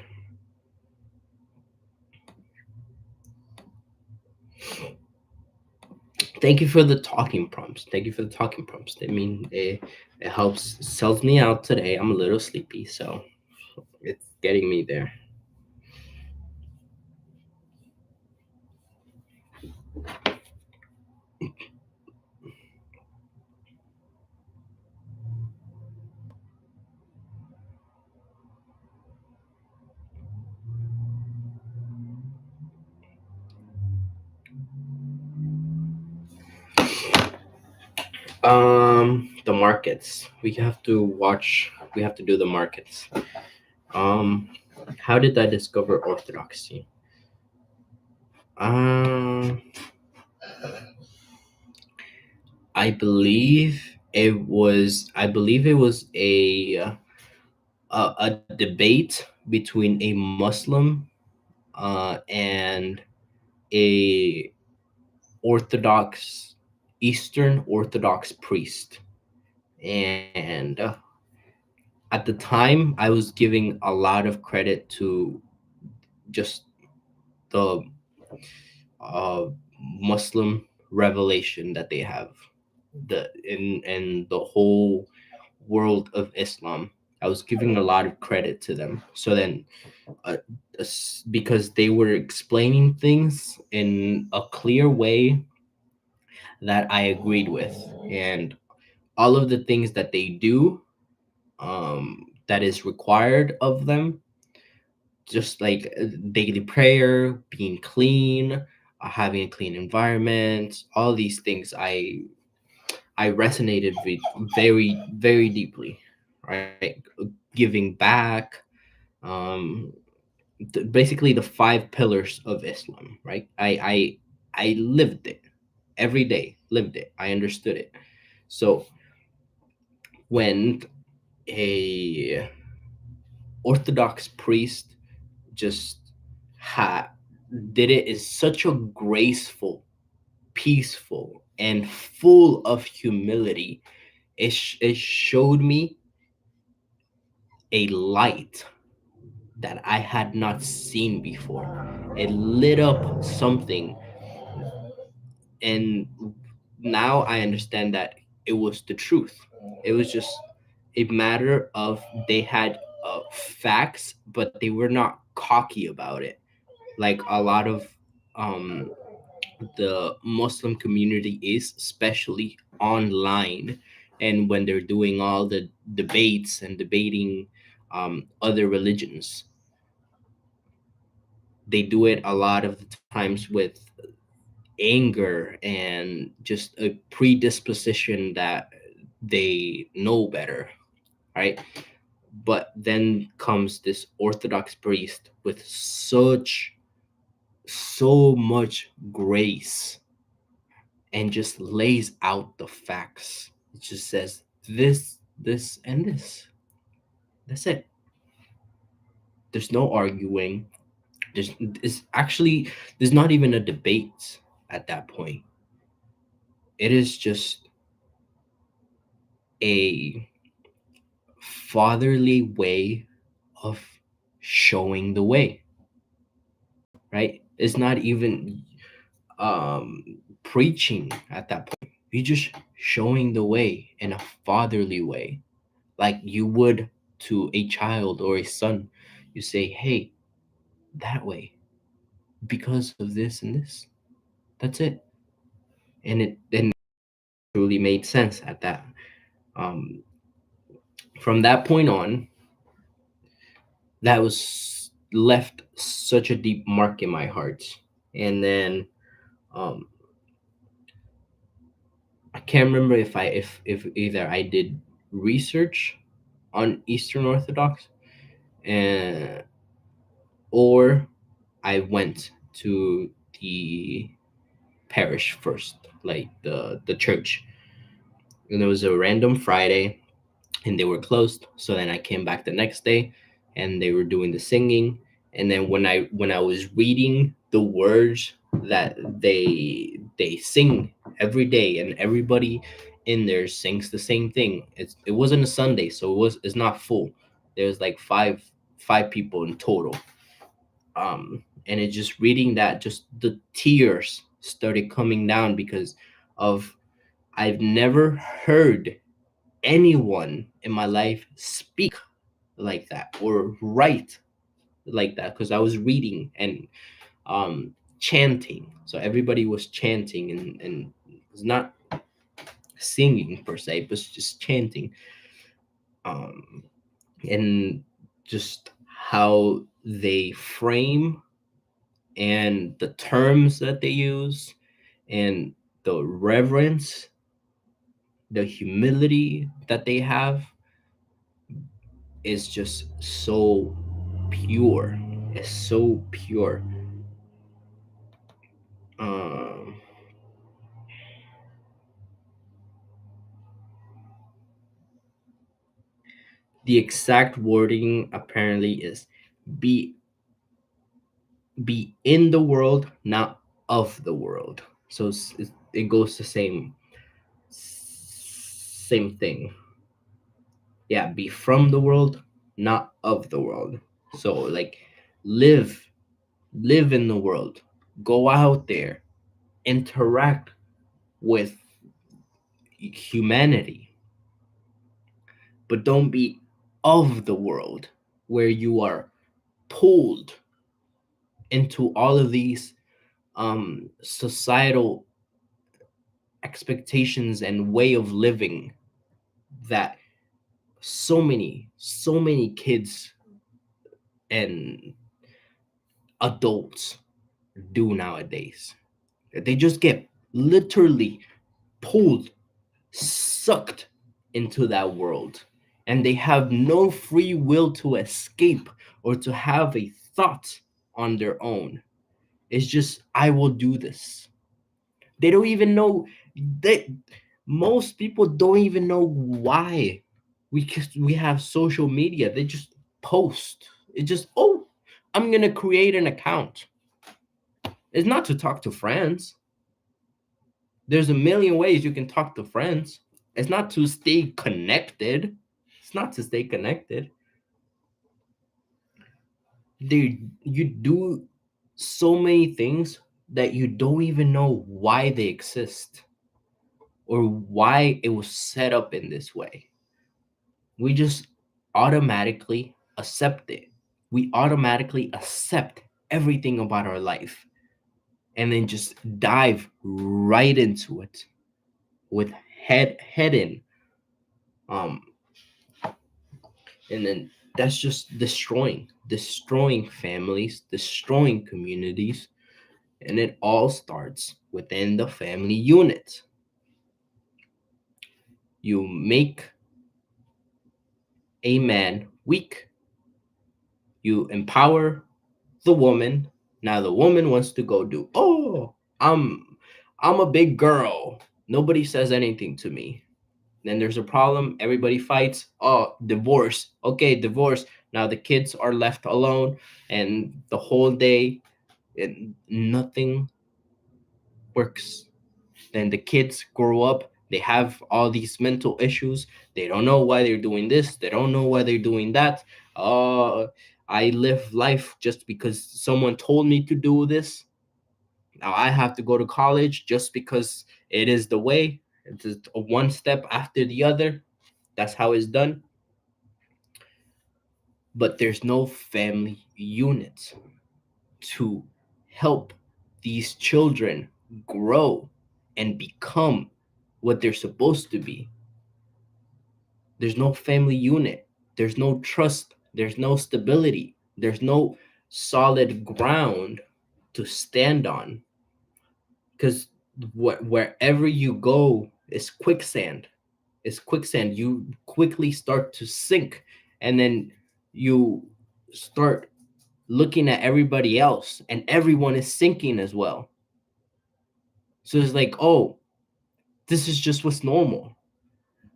Thank you for the talking prompts. Thank you for the talking prompts. I mean, it helps, sells me out today. I'm a little sleepy, so it's getting me there. The markets. We have to watch. We have to do the markets. Um, how did I discover orthodoxy? Um, I believe I believe it was a debate between a Muslim and a Orthodox, Eastern Orthodox priest. And at the time, I was giving a lot of credit to just the uh, Muslim revelation that they have, in the whole world of Islam. I was giving a lot of credit to them. So then, uh, because they were explaining things in a clear way that I agreed with, and all of the things that they do, that is required of them, just like daily prayer, being clean, having a clean environment, all these things, I resonated with very deeply, right? Giving back, um, basically the five pillars of Islam, right? I lived it every day, lived it. I understood it. So when a Orthodox priest just had did it in such a graceful, peaceful, and full of humility, it showed me a light that I had not seen before. It lit up something, and now I understand that it was the truth. It was just a matter of they had facts, but they were not cocky about it. Like a lot of um, the Muslim community is, especially online, and when they're doing all the debates and debating other religions, they do it a lot of the times with anger and just a predisposition that they know better, right? But then comes this Orthodox priest with so much grace, and just lays out the facts. It just says this, and this. That's it. There's no arguing. It's actually there's not even a debate at that point. It is just a fatherly way of showing the way, right? It's not even preaching at that point. You're just showing the way in a fatherly way, like you would to a child or a son. You say, hey, that way, because of this and this. That's it. And truly made sense at that. Um, from that point on, that was left such a deep mark in my heart. And then um, I can't remember if either I did research on Eastern Orthodox and or I went to the parish first, like the church. And it was a random Friday and they were closed. So then I came back the next day and they were doing the singing. And then when I was reading the words that they sing every day and everybody in there sings the same thing. It wasn't a Sunday, so it's not full. There's like five people in total. And it just reading that, just the tears started coming down because of I've never heard anyone in my life speak like that or write like that, because I was reading and chanting. So everybody was chanting and it's not singing per se, but just chanting. Um, and just how they frame and the terms that they use and the reverence, the humility that they have is just so pure. It's so pure. Um, the exact wording apparently is be be in the world, not of the world. So it goes the same thing. Yeah, be from the world, not of the world. So like live live in the world. Go out there, interact with humanity, but don't be of the world where you are pulled into all of these societal expectations and way of living that so many kids and adults do nowadays. They just get literally pulled, sucked into that world, and they have no free will to escape or to have a thought on their own. It's just, I will do this. They don't even know that most people don't even know why we have social media. They just post. It just, oh, I'm gonna create an account. It's not to talk to friends. There's a million ways you can talk to friends. It's not to stay connected. It's not to stay connected. You do so many things that you don't even know why they exist or why it was set up in this way. We just automatically accept it. We automatically accept everything about our life and then just dive right into it with head in. Um, and then that's just destroying families, destroying communities, and it all starts within the family unit. You make a man weak, you empower the woman. Now the woman wants to go do, oh, I'm a big girl, nobody says anything to me. Then there's a problem, everybody fights. Oh, divorce. Okay, divorce. Now the kids are left alone, and the whole day, nothing works. Then the kids grow up, they have all these mental issues. They don't know why they're doing this, they don't know why they're doing that. uh I live life just because someone told me to do this. Now I have to go to college just because it is the way. It's just a one step after the other. That's how it's done. But there's no family unit to help these children grow and become what they're supposed to be. There's no family unit. There's no trust. There's no stability. There's no solid ground to stand on. Because wherever you go is quicksand. It's quicksand. You quickly start to sink, and then you start looking at everybody else, and everyone is sinking as well. So it's like, oh, this is just what's normal.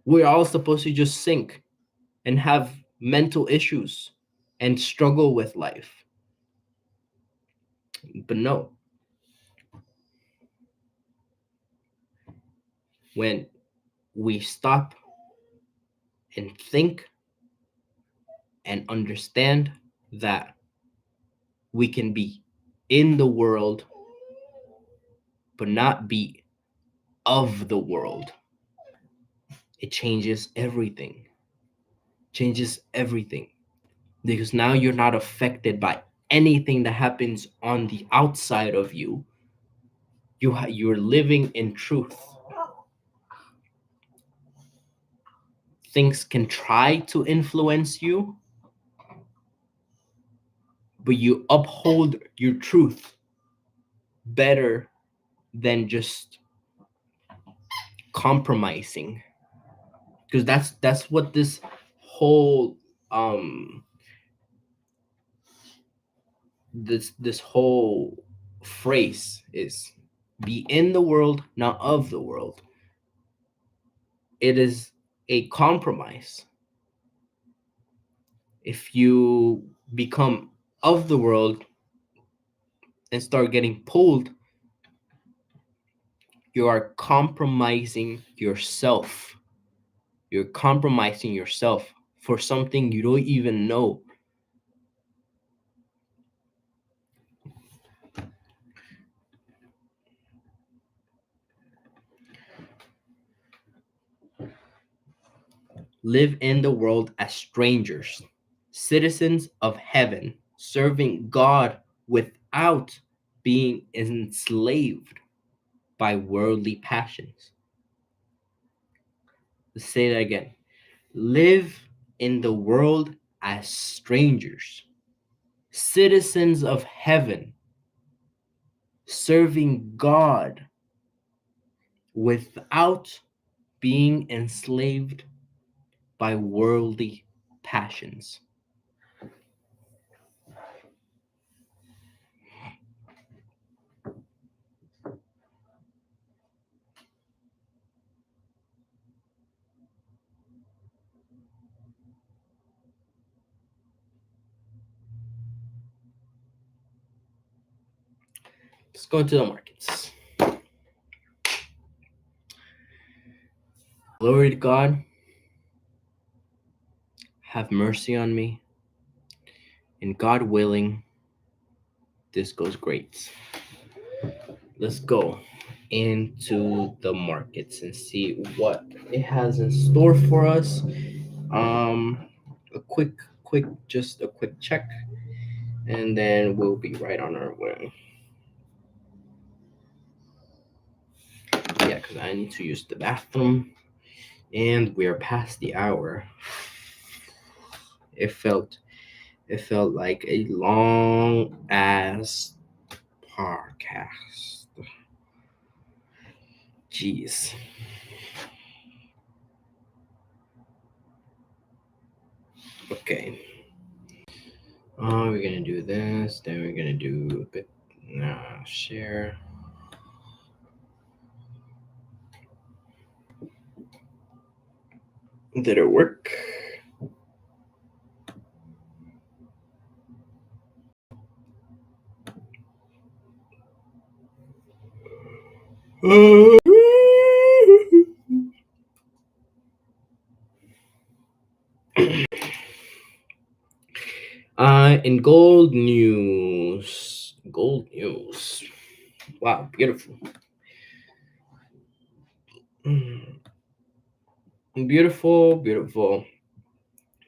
We're all supposed to just sink and have mental issues and struggle with life. But no, when we stop and think and understand that we can be in the world, but not be of the world, it changes everything. Changes everything. Because now you're not affected by anything that happens on the outside of you. You're living in truth. Things can try to influence you, but you uphold your truth better than just compromising. Because that's what this whole um this whole phrase is: be in the world, not of the world. It is a compromise. If you become of the world and start getting pulled, you are compromising yourself. You're compromising yourself for something you don't even know. Live in the world as strangers, citizens of heaven, serving God without being enslaved by worldly passions. Let's say that again. Live in the world as strangers, citizens of heaven, serving God without being enslaved by worldly passions. Let's go into the markets. Glory to God, have mercy on me, and God willing, this goes great. Let's go into the markets and see what it has in store for us. Um, a just a quick check, and then we'll be right on our way. Yeah, because I need to use the bathroom, and we're past the hour. It felt like a long ass podcast. Jeez. Okay. We're gonna do this. Then we're gonna do a bit. Share. Did it work? In gold news. Gold news. Wow, beautiful. Mm, beautiful, beautiful.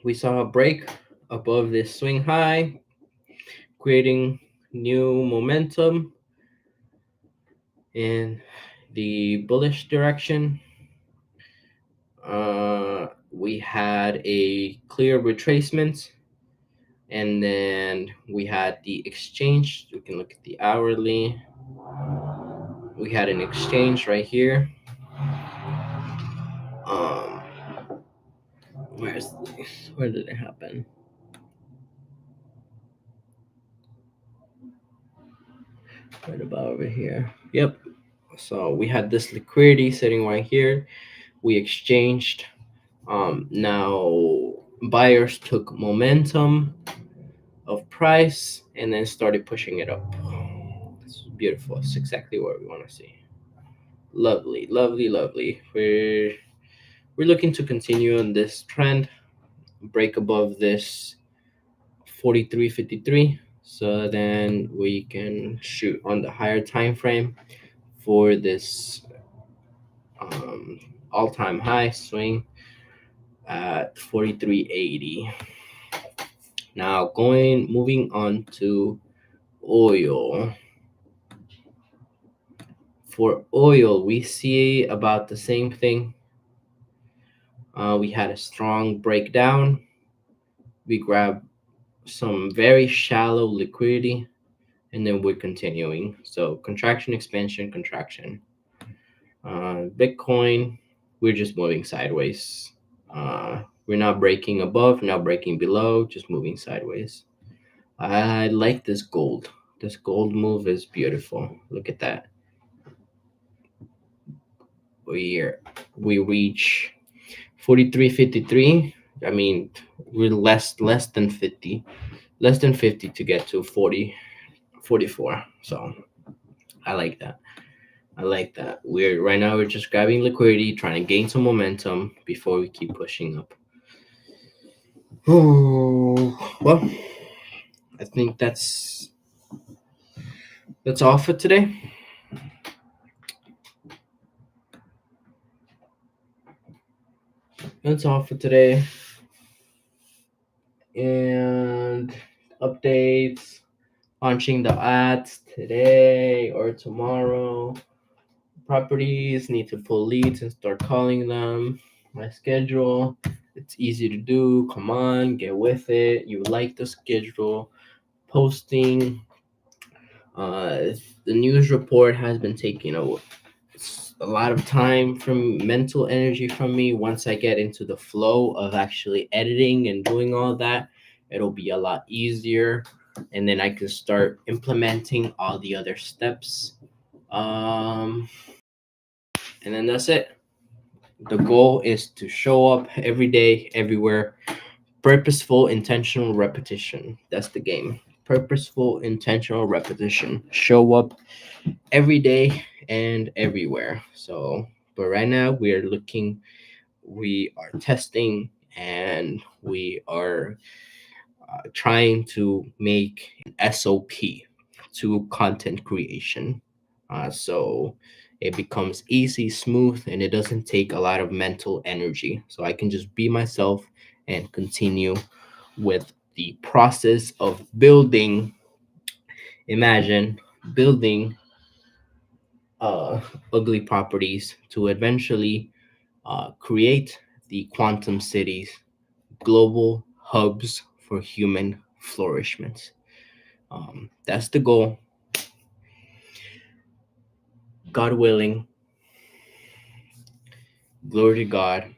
We saw a break above this swing high, creating new momentum in the bullish direction. We had a clear retracement, and then we had the exchange. We can look at the hourly. We had an exchange right here. Um, where did it happen? Right about over here. Yep. So we had this liquidity sitting right here. We exchanged. Now buyers took momentum of price and then started pushing it up. It's beautiful. It's exactly what we want to see. Lovely, lovely, lovely. We're looking to continue on this trend, break above this 43.53, so then we can shoot on the higher time frame for this um, all-time high swing at 43.80. Now moving on to oil. For oil, we see about the same thing. We had a strong breakdown. We grabbed some very shallow liquidity, and then we're continuing. So contraction, expansion, contraction. Bitcoin, we're just moving sideways. We're not breaking above, not breaking below, just moving sideways. I like this gold. This gold move is beautiful. Look at that. We reach 43.53. I mean, we're less than 50. Less than 50 to get to 44. So I like that. I like that. We're right now we're just grabbing liquidity, trying to gain some momentum before we keep pushing up. Oh well, I think that's all for today. That's all for today. And updates, launching the ads today or tomorrow. Properties need to pull leads and start calling them. My schedule, it's easy to do. Come on, get with it. You like the schedule. Posting. The news report has been taking a lot of time from mental energy from me. Once I get into the flow of actually editing and doing all that, it'll be a lot easier. And then I can start implementing all the other steps. And then that's it. The goal is to show up every day, everywhere. Purposeful, intentional repetition. That's the game. Purposeful, intentional repetition. Show up every day and everywhere. So, but right now we are testing and we are trying to make an SOP to content creation. So it becomes easy, smooth, and it doesn't take a lot of mental energy. So I can just be myself and continue with the process of building. Imagine building ugly properties to eventually create the quantum cities, global hubs for human flourishment. That's the goal. God willing, glory to God,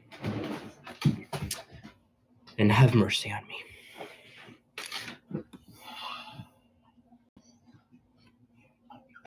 and have mercy on me.